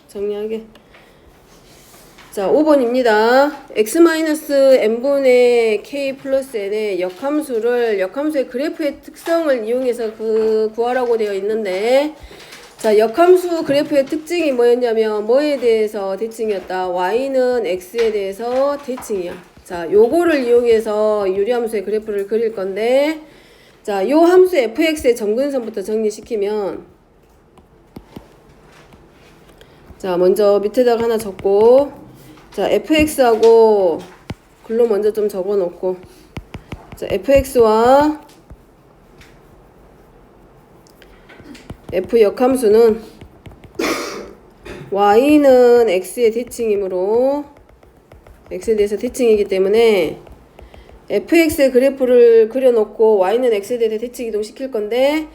정리하게. 자, 5번입니다. x-n분의 k 플러스 n의 역함수의 그래프의 특성을 이용해서 구하라고 되어 있는데, 자, 역함수 그래프의 특징이 뭐였냐면 뭐에 대해서 대칭이었다. y는 x에 대해서 대칭이야. 자, 요거를 이용해서 유리함수의 그래프를 그릴 건데, 자, 요 함수 fx의 점근선부터 정리시키면, 자, 먼저 밑에다가 하나 적고, 자, fx하고 글로 먼저 좀 적어 놓고, 자, fx와 f 역함수는 y는 x의 대칭이므로 x에 대해서 대칭이기 때문에 fx의 그래프를 그려놓고 y는 x에 대해서 대칭 이동시킬 건데,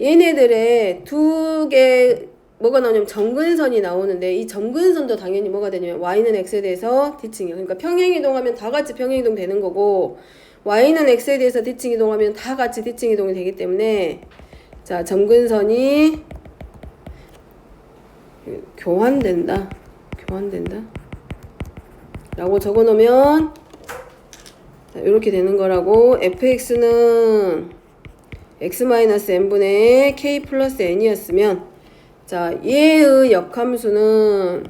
얘네들의 두 개 뭐가 나오냐면 점근선이 나오는데, 이 점근선도 당연히 뭐가 되냐면 y는 x에 대해서 대칭이야. 그러니까 평행이동하면 다 같이 평행이동 되는 거고, y는 x에 대해서 대칭이동하면 다 같이 대칭이동이 되기 때문에, 자, 점근선이 교환된다 라고 적어 놓으면, 자, 이렇게 되는 거라고. fx는 x-n분의 k 플러스 n이었으면, 자, 얘의 역함수는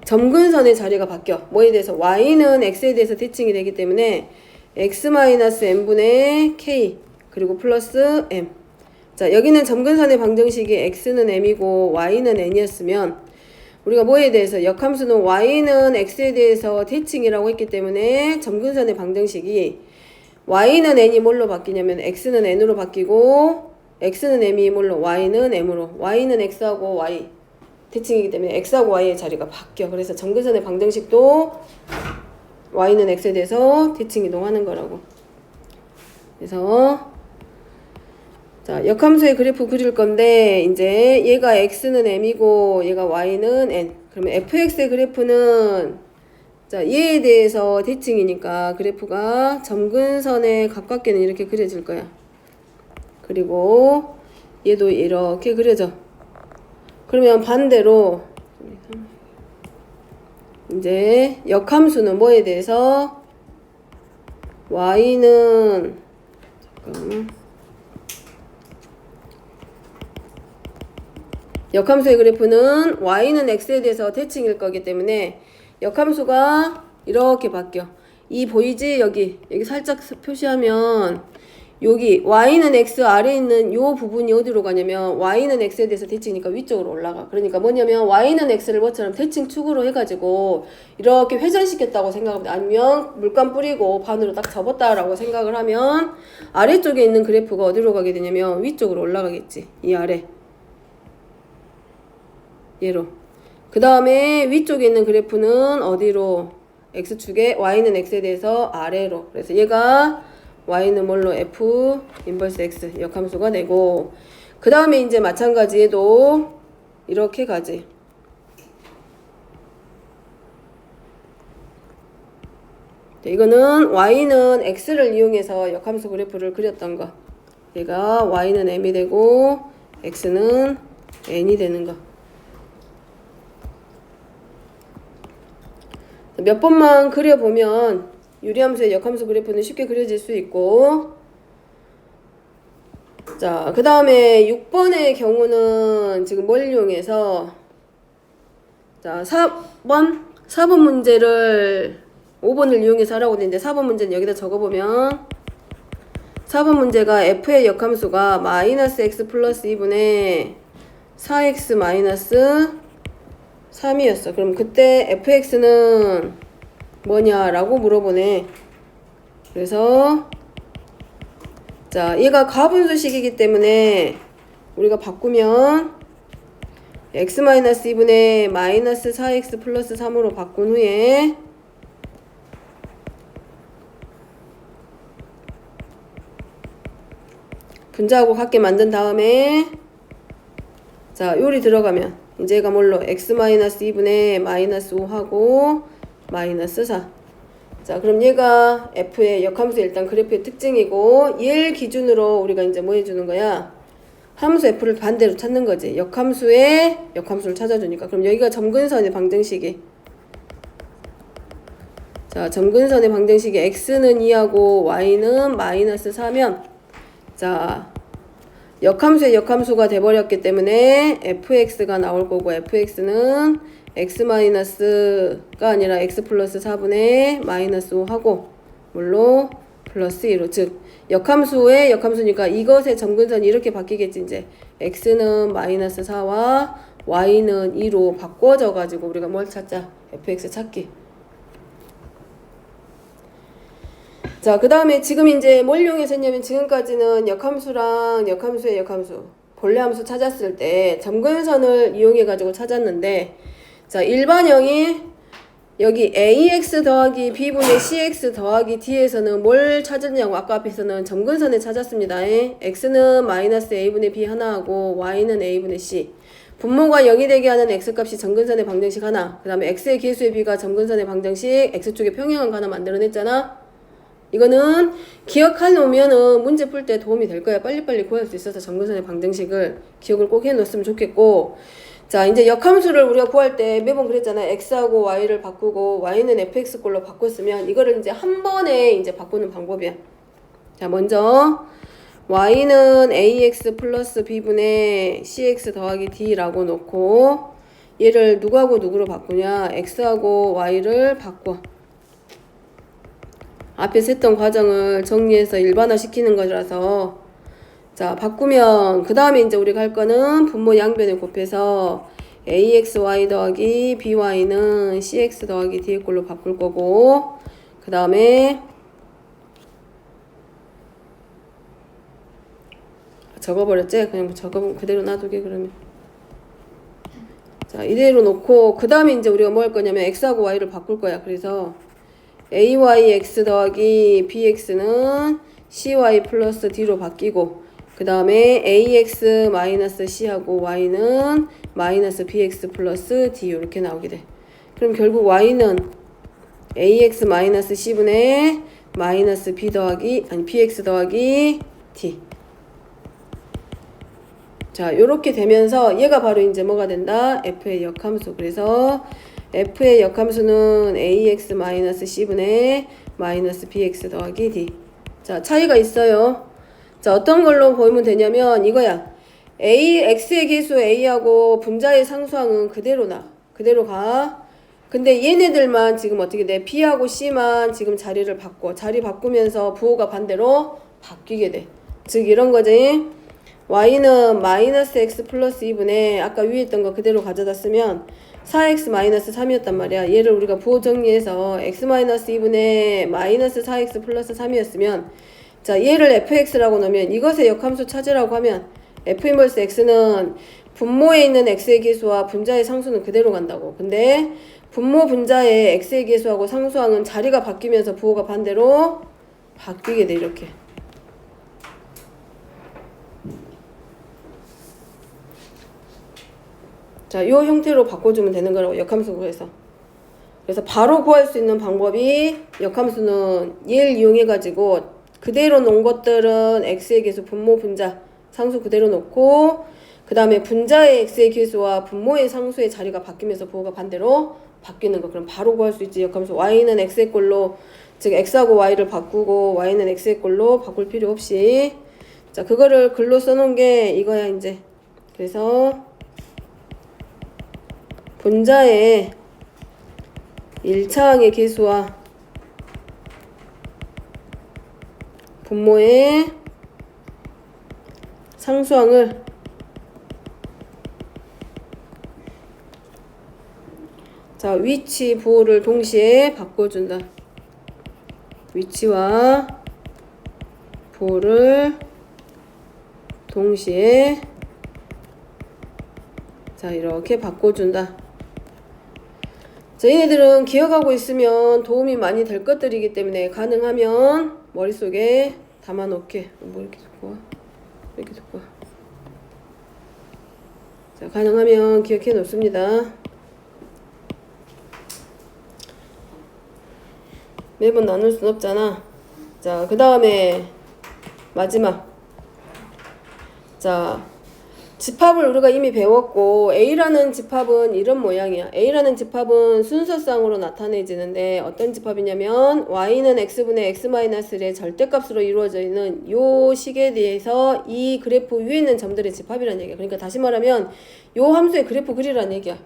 점근선의 자리가 바뀌어. 뭐에 대해서? y는 x에 대해서 대칭이 되기 때문에 x-n분의 k 그리고 플러스 m. 자, 여기는 점근선의 방정식이 x는 m이고 y는 n이었으면, 우리가 뭐에 대해서? 역함수는 y는 x에 대해서 대칭이라고 했기 때문에 점근선의 방정식이 y는 n이 뭘로 바뀌냐면 x는 n으로 바뀌고, x는 m이 뭘로? y는 m으로. y는 x하고 y 대칭이기 때문에 x하고 y의 자리가 바뀌어. 그래서 점근선의 방정식도 y는 x에 대해서 대칭 이동하는 거라고. 그래서 자, 역함수의 그래프 그릴 건데, 이제 얘가 x는 m이고 얘가 y는 n. 그러면 fx의 그래프는, 자, 얘에 대해서 대칭이니까 그래프가 점근선에 가깝게는 이렇게 그려질 거야. 그리고 얘도 이렇게 그려져. 그러면 반대로 이제 역함수는 뭐에 대해서? y는, 잠깐만, 역함수의 그래프는 y는 x에 대해서 대칭일 거기 때문에 역함수가 이렇게 바뀌어. 이 보이지? 여기 살짝 표시하면, 여기 y는 x 아래에 있는 요 부분이 어디로 가냐면 y는 x에 대해서 대칭이니까 위쪽으로 올라가. 그러니까 뭐냐면 y는 x를 뭐처럼 대칭축으로 해가지고 이렇게 회전시켰다고 생각하면, 아니면 물감 뿌리고 반으로 딱 접었다라고 생각을 하면 아래쪽에 있는 그래프가 어디로 가게 되냐면 위쪽으로 올라가겠지. 이 아래 얘로. 그 다음에 위쪽에 있는 그래프는 어디로? x축에 y는 x에 대해서 아래로. 그래서 얘가 y는 뭘로? f 인버스 x 역함수가 되고, 그 다음에 이제 마찬가지 얘도 이렇게 가지. 이거는 y는 x를 이용해서 역함수 그래프를 그렸던 거. 얘가 y는 m이 되고 x는 n이 되는 거. 몇 번만 그려보면 유리함수의 역함수 그래프는 쉽게 그려질 수 있고, 자, 그 다음에 6번의 경우는 지금 뭘 이용해서, 자, 4번 문제를 5번을 이용해서 하라고 되는데, 4번 문제는 여기다 적어보면, 4번 문제가 f의 역함수가 마이너스 x 플러스 2분의 4x 마이너스 3이었어. 그럼 그때 fx는 뭐냐라고 물어보네. 그래서 자, 얘가 가분수식이기 때문에 우리가 바꾸면 x-2분의 마이너스 4x 플러스 3으로 바꾼 후에 분자하고 같게 만든 다음에, 자, 요리 들어가면 이제 얘가 뭘로? x-2분의 마이너스 5하고 마이너스 4. 자, 그럼 얘가 f의 역함수 일단 그래프의 특징이고, 얘를 기준으로 우리가 이제 뭐 해주는 거야? 함수 f를 반대로 찾는 거지. 역함수의 역함수를 찾아주니까. 그럼 여기가 점근선의 방정식이. 자, 점근선의 방정식이 x는 2하고 y는 마이너스 4면 자, 역함수의 역함수가 돼버렸기 때문에 fx가 나올 거고 fx는 x-가 아니라 x 플러스 4분의 마이너스 5하고 물로 플러스 2로 즉 역함수의 역함수니까 이것의 점근선이 이렇게 바뀌겠지. 이제 x는 마이너스 4와 y는 2로 바꿔져 가지고 우리가 뭘 찾자? fx 찾기. 자, 그 다음에 지금 이제 뭘 이용해서 했냐면 지금까지는 역함수랑 역함수의 역함수 본래 함수 찾았을 때 점근선을 이용해 가지고 찾았는데 자, 일반형이 여기 ax 더하기 b분의 cx 더하기 d에서는 뭘 찾았냐고 아까 앞에서는 점근선을 찾았습니다. x는 마이너스 a분의 b 하나하고 y는 a분의 c 분모가 0이 되게 하는 x값이 점근선의 방정식 하나 그 다음에 x의 계수의 b가 점근선의 방정식 x쪽에 평행한 거 하나 만들어냈잖아. 이거는 기억해 놓으면은 문제 풀 때 도움이 될 거야. 빨리빨리 구할 수 있어서 점근선의 방정식을 기억을 꼭 해 놓았으면 좋겠고 자, 이제 역함수를 우리가 구할 때 매번 그랬잖아. x하고 y를 바꾸고 y는 fx 꼴로 바꿨으면 이거를 이제 한 번에 이제 바꾸는 방법이야. 자, 먼저 y는 ax 플러스 b분의 cx 더하기 d라고 놓고 얘를 누구하고 누구로 바꾸냐? x하고 y를 바꿔. 앞에서 했던 과정을 정리해서 일반화 시키는 거라서 자, 바꾸면 그 다음에 이제 우리가 할 거는 분모 양변을 곱해서 axy 더하기 by는 cx 더하기 d의 꼴로 바꿀 거고 그 다음에 적어버렸지? 그냥 그대로 놔두게 그러면 자, 이대로 놓고 그 다음에 이제 우리가 뭐 할 거냐면 x하고 y를 바꿀 거야. 그래서 ayx 더하기 bx는 cy 플러스 d로 바뀌고 그 다음에 ax 마이너스 c하고 y는 마이너스 bx 플러스 d 이렇게 나오게 돼. 그럼 결국 y는 ax 마이너스 c분의 마이너스 b 더하기 아니 bx 더하기 d. 자, 요렇게 되면서 얘가 바로 이제 뭐가 된다? f의 역함수. 그래서 f의 역함수는 ax 마이너스 c분의 마이너스 bx 더하기 d. 자, 차이가 있어요. 자, 어떤 걸로 보이면 되냐면 이거야. x의 계수 a하고 분자의 상수항은 그대로나. 그대로 가. 근데 얘네들만 지금 어떻게 돼? b하고 c만 지금 자리를 바꿔. 자리 바꾸면서 부호가 반대로 바뀌게 돼. 즉 이런 거지. y는 마이너스 x 플러스 2분의 아까 위에 있던 거 그대로 가져다 쓰면 4x 마이너스 3이었단 말이야. 얘를 우리가 부호 정리해서 x 마이너스 2분의 마이너스 4x 플러스 3이었으면 자, 얘를 fx라고 넣으면 이것의 역함수 찾으라고 하면 f 인버스 x는 분모에 있는 x의 계수와 분자의 상수는 그대로 간다고. 근데 분모 분자의 x의 계수하고 상수항은 자리가 바뀌면서 부호가 반대로 바뀌게 돼. 이렇게. 자, 요 형태로 바꿔주면 되는 거라고. 역함수 구해서. 그래서 바로 구할 수 있는 방법이 역함수는 얘를 이용해가지고 그대로 놓은 것들은 x의 계수 분모 분자 상수 그대로 놓고 그 다음에 분자의 x의 계수와 분모의 상수의 자리가 바뀌면서 부호가 반대로 바뀌는 거. 그럼 바로 구할 수 있지. 역함수 y는 x의 꼴로 즉 x하고 y를 바꾸고 y는 x의 꼴로 바꿀 필요 없이 자, 그거를 글로 써놓은 게 이거야 이제. 그래서 분자의 1차항의 계수와 분모의 상수항을 자, 위치 부호를 동시에 바꿔준다. 위치와 부호를 동시에 자, 이렇게 바꿔준다. 자, 얘네들은 기억하고 있으면 도움이 많이 될 것들이기 때문에 가능하면 머릿속에 담아놓게. 뭐 이렇게 듣고 와? 이렇게 듣고 와. 자, 가능하면 기억해 놓습니다. 매번 나눌 순 없잖아. 자, 그 다음에 마지막. 자, 집합을 우리가 이미 배웠고 A라는 집합은 이런 모양이야. A라는 집합은 순서상으로 나타내지는데 어떤 집합이냐면 Y는 X분의 X-1의 절대값으로 이루어져 있는 요 식에 대해서 이 그래프 위에 있는 점들의 집합이라는 얘기야. 그러니까 다시 말하면 요 함수의 그래프 그리라는 얘기야.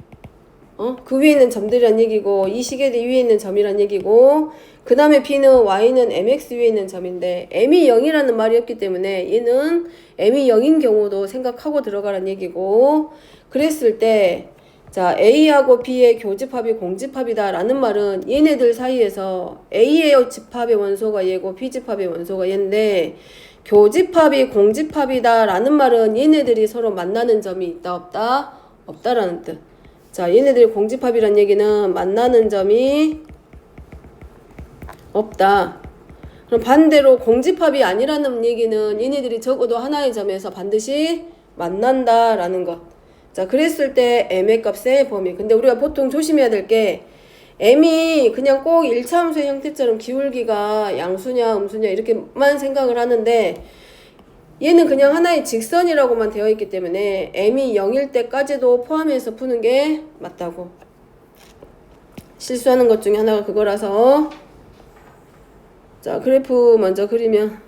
그 위에 있는 점들이란 얘기고 이 식에 대해 위에 있는 점이란 얘기고 그 다음에 B는 Y는 MX 위에 있는 점인데 M이 0이라는 말이 없기 때문에 얘는 M이 0인 경우도 생각하고 들어가란 얘기고 그랬을 때 자 A하고 B의 교집합이 공집합이다 라는 말은 얘네들 사이에서 A의 집합의 원소가 얘고 B 집합의 원소가 얘인데 교집합이 공집합이다 라는 말은 얘네들이 서로 만나는 점이 있다 없다? 없다라는 뜻. 자, 얘네들이 공집합이란 얘기는 만나는 점이 없다. 그럼 반대로 공집합이 아니라는 얘기는 얘네들이 적어도 하나의 점에서 반드시 만난다라는 것. 자, 그랬을 때 m의 값의 범위. 근데 우리가 보통 조심해야 될 게 m이 그냥 꼭 1차 함수의 형태처럼 기울기가 양수냐 음수냐 이렇게만 생각을 하는데 얘는 그냥 하나의 직선이라고만 되어 있기 때문에 m이 0일 때까지도 포함해서 푸는 게 맞다고. 실수하는 것 중에 하나가 그거라서 자 그래프 먼저 그리면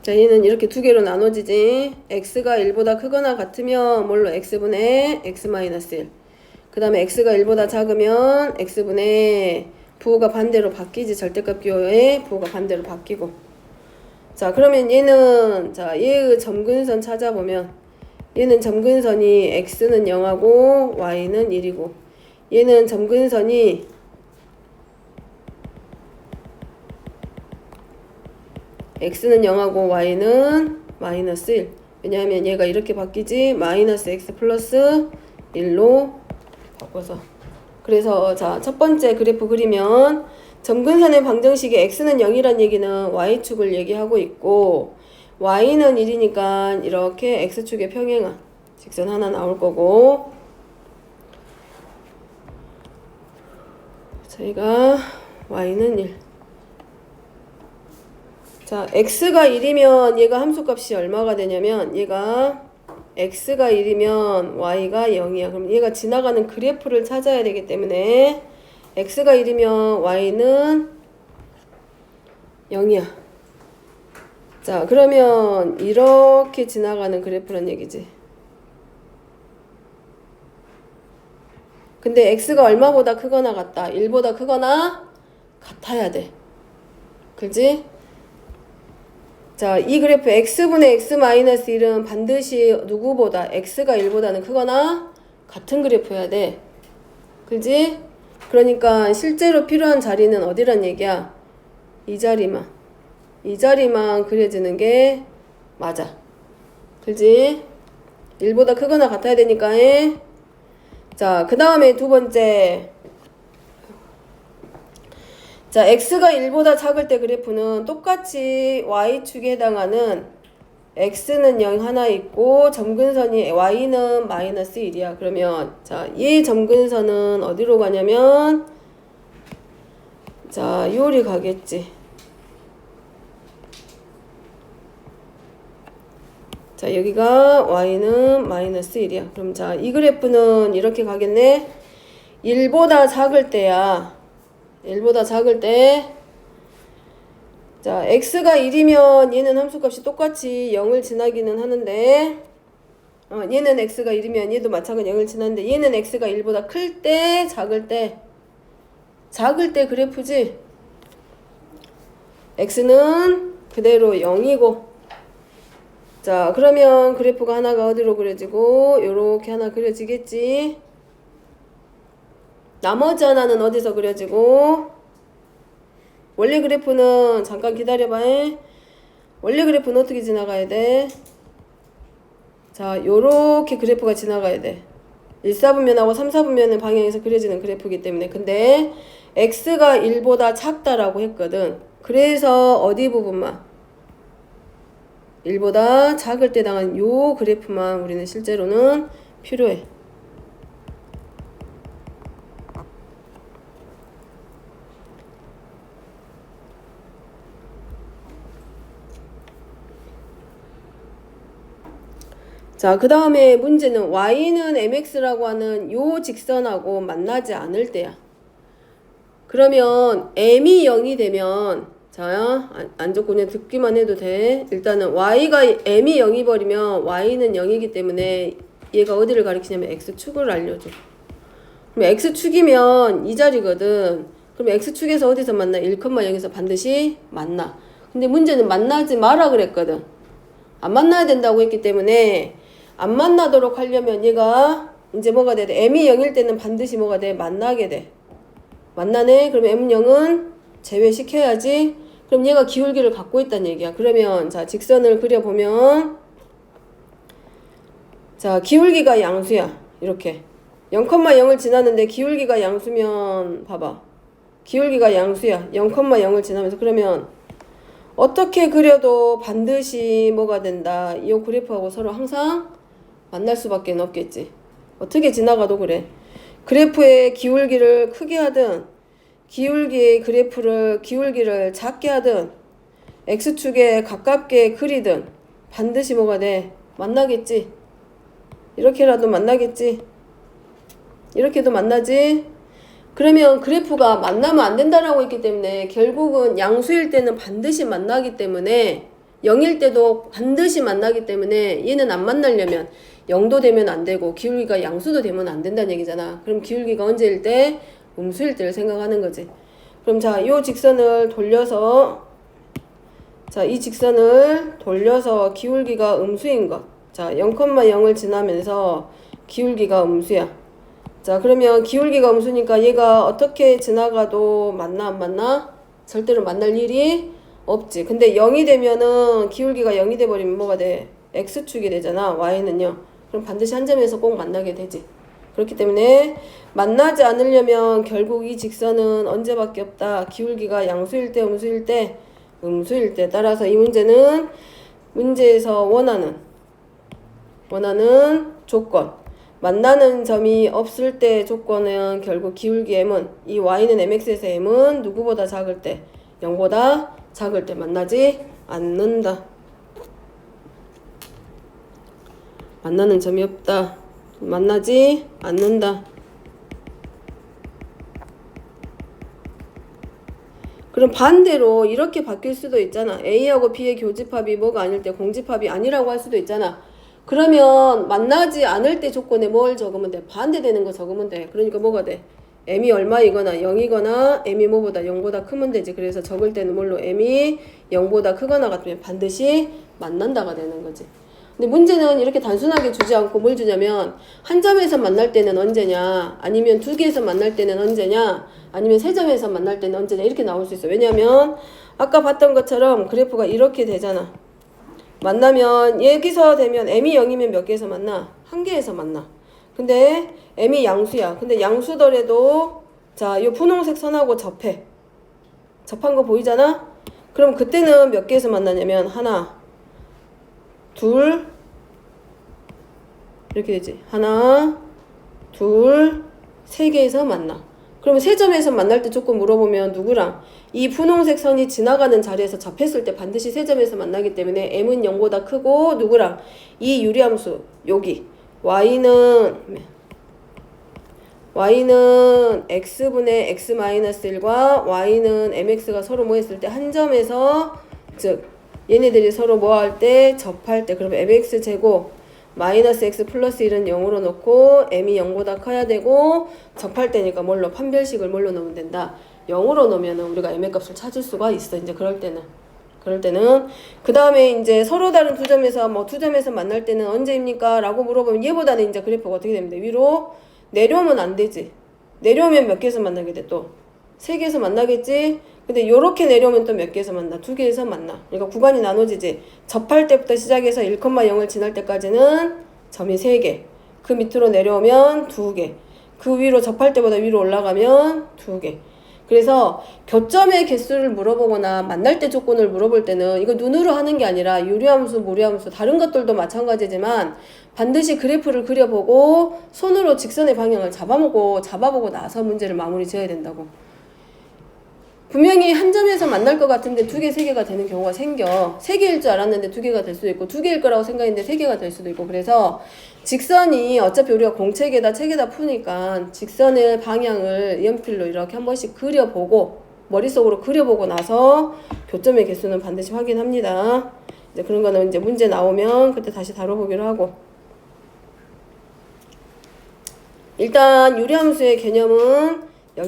자 얘는 이렇게 두 개로 나눠지지. x가 1보다 크거나 같으면 뭘로 x분의 x-1 그 다음에 x가 1보다 작으면 x분의 부호가 반대로 바뀌지. 절대값 기호에 부호가 반대로 바뀌고. 자 그러면 얘는 자 얘의 점근선 찾아보면 얘는 점근선이 x는 0하고 y는 1이고 얘는 점근선이 x는 0하고 y는 마이너스 1. 왜냐하면 얘가 이렇게 바뀌지. 마이너스 x 플러스 1로 바꿔서. 그래서 자 첫 번째 그래프 그리면 점근선의 방정식에 x는 0이란 얘기는 y축을 얘기하고 있고 y는 1이니까 이렇게 x축의 평행한 직선 하나 나올 거고 저희가 y는 1. 자, x가 1이면 얘가 함수값이 얼마가 되냐면 얘가 x가 1이면 y가 0이야. 그럼 얘가 지나가는 그래프를 찾아야 되기 때문에 x가 1이면 y는 0이야. 자, 그러면 이렇게 지나가는 그래프란 얘기지. 근데 x가 얼마보다 크거나 같다. 1보다 크거나 같아야 돼. 그지? 자, 이 그래프 x분의 x-1은 반드시 누구보다 x가 1보다는 크거나 같은 그래프여야 돼. 그지? 그러니까 실제로 필요한 자리는 어디란 얘기야? 이 자리만. 이 자리만 그려지는 게 맞아. 그지? 1보다 크거나 같아야 되니까. 자, 그 다음에 두 번째. 자, x가 1보다 작을 때 그래프는 똑같이 y축에 해당하는 x는 0 하나 있고 점근선이 y는 마이너스 1이야. 그러면 자, 이 점근선은 어디로 가냐면 자, 요리 가겠지. 자, 여기가 y는 마이너스 1이야. 그럼 자, 이 그래프는 이렇게 가겠네. 1보다 작을 때야. 1보다 작을 때 자 x가 1이면 얘는 함수값이 똑같이 0을 지나기는 하는데 얘는 x가 1이면 얘도 마찬가지 0을 지나는데 얘는 x가 1보다 클 때 작을 때 그래프지. x는 그대로 0이고 자 그러면 그래프가 하나가 어디로 그려지고 요렇게 하나 그려지겠지. 나머지 하나는 어디서 그려지고 원래 그래프는 잠깐 기다려봐. 원래 그래프는 어떻게 지나가야 돼? 자 요렇게 그래프가 지나가야 돼. 1사분면하고 3사분면의 방향에서 그려지는 그래프이기 때문에. 근데 x가 1보다 작다라고 했거든. 그래서 어디 부분만 1보다 작을 때 당한 요 그래프만 우리는 실제로는 필요해. 자, 그 다음에 문제는 y는 mx라고 하는 요 직선하고 만나지 않을 때야. 그러면 m이 0이 되면, 자, 안 적고 그냥 듣기만 해도 돼. 일단은 y가 m이 0이 버리면 y는 0이기 때문에 얘가 어디를 가리키냐면 x축을 알려줘. 그럼 x축이면 이 자리거든. 그럼 x축에서 어디서 만나? 1,0에서 반드시 만나. 근데 문제는 만나지 마라 그랬거든. 안 만나야 된다고 했기 때문에 안 만나도록 하려면 얘가 이제 뭐가 돼? m이 0일 때는 반드시 뭐가 돼? 만나게 돼. 만나네? 그러면 m0은 제외시켜야지. 그럼 얘가 기울기를 갖고 있다는 얘기야. 그러면 자, 직선을 그려보면 자, 기울기가 양수야. 이렇게 0,0을 지났는데 기울기가 양수면 봐봐. 기울기가 양수야. 0,0을 지나면서 그러면 어떻게 그려도 반드시 뭐가 된다. 이 그래프하고 서로 항상 만날 수밖에 없겠지. 어떻게 지나가도 그래. 그래프의 기울기를 크게 하든 기울기의 기울기를 작게 하든 x축에 가깝게 그리든 반드시 뭐가 돼? 만나겠지. 이렇게라도 만나겠지. 이렇게도 만나지. 그러면 그래프가 만나면 안 된다라고 했기 때문에 결국은 양수일 때는 반드시 만나기 때문에 0일 때도 반드시 만나기 때문에 얘는 안 만나려면 0도 되면 안 되고 기울기가 양수도 되면 안 된다는 얘기잖아. 그럼 기울기가 언제일 때? 음수일 때를 생각하는 거지. 그럼 자, 요 직선을 돌려서 자, 이 직선을 돌려서 기울기가 음수인 것. 자, 0,0을 지나면서 기울기가 음수야. 자, 그러면 기울기가 음수니까 얘가 어떻게 지나가도 만나 안 만나? 절대로 만날 일이 없지. 근데 0이 되면은 기울기가 0이 돼버리면 뭐가 돼? x축이 되잖아. y는요. 그럼 반드시 한 점에서 꼭 만나게 되지. 그렇기 때문에 만나지 않으려면 결국 이 직선은 언제밖에 없다. 기울기가 양수일 때, 음수일 때, 음수일 때. 따라서 이 문제는 문제에서 원하는 조건. 만나는 점이 없을 때 조건은 결국 기울기 m은 이 y는 mx에서 m은 누구보다 작을 때 0보다 작을 때 만나지 않는다. 만나는 점이 없다. 만나지 않는다. 그럼 반대로 이렇게 바뀔 수도 있잖아. A하고 B의 교집합이 뭐가 아닐 때 공집합이 아니라고 할 수도 있잖아. 그러면 만나지 않을 때 조건에 뭘 적으면 돼? 반대되는 거 적으면 돼. 그러니까 뭐가 돼? m이 얼마이거나 0이거나 m이 뭐보다 0보다 크면 되지. 그래서 적을 때는 뭘로? m이 0보다 크거나 같으면 반드시 만난다가 되는 거지. 근데 문제는 이렇게 단순하게 주지 않고 뭘 주냐면 한 점에서 만날 때는 언제냐, 아니면 두 개에서 만날 때는 언제냐, 아니면 세 점에서 만날 때는 언제냐, 이렇게 나올 수 있어. 왜냐면 아까 봤던 것처럼 그래프가 이렇게 되잖아. 만나면 여기서 되면 m이 0이면 몇 개에서 만나? 한 개에서 만나. 근데 m이 양수야. 근데 양수더라도 자, 이 분홍색 선하고 접해. 접한 거 보이잖아? 그럼 그때는 몇 개에서 만나냐면 하나, 둘, 이렇게 되지. 하나, 둘, 세 개에서 만나. 그러면 세 점에서 만날 때 조금 물어보면 누구랑? 이 분홍색 선이 지나가는 자리에서 접했을 때 반드시 세 점에서 만나기 때문에 m은 0보다 크고 누구랑? 이 유리함수 여기 y는 x분의 x-1과 y는 mx가 서로 뭐 했을 때 한 점에서 즉 얘네들이 서로 뭐 할 때? 접할 때. 그러면 mx 제곱 마이너스 x 플러스 1은 0으로 놓고 m이 0보다 커야 되고 접할 때니까 뭘로? 판별식을 뭘로 넣으면 된다? 0으로 놓으면 우리가 m의 값을 찾을 수가 있어. 이제 그럴 때는 그 다음에 이제 서로 다른 두 점에서 뭐 두 점에서 만날 때는 언제입니까? 라고 물어보면 얘보다는 이제 그래프가 어떻게 됩니다. 위로 내려오면 안 되지. 내려오면 몇 개에서 만나게 돼? 또 세 개에서 만나겠지? 근데 요렇게 내려오면 또 몇 개에서 만나? 두 개에서 만나. 그러니까 구간이 나눠지지. 접할 때부터 시작해서 1,0을 지날 때까지는 점이 3개. 그 밑으로 내려오면 2개. 그 위로 접할 때보다 위로 올라가면 2개. 그래서 교점의 개수를 물어보거나 만날 때 조건을 물어볼 때는 이거 눈으로 하는 게 아니라 유리함수, 무리함수 다른 것들도 마찬가지지만 반드시 그래프를 그려보고 손으로 직선의 방향을 잡아보고 나서 문제를 마무리 지어야 된다고. 분명히 한 점에서 만날 것 같은데 2개, 3개가 되는 경우가 생겨. 3개일 줄 알았는데 2개가 될 수도 있고 2개일 거라고 생각했는데 3개가 될 수도 있고. 그래서 직선이 어차피 우리가 공책에다 책에다 푸니까 직선의 방향을 연필로 이렇게 한 번씩 그려보고 머릿속으로 그려보고 나서 교점의 개수는 반드시 확인합니다. 이제 그런 거는 이제 문제 나오면 그때 다시 다뤄보기로 하고. 일단 유리함수의 개념은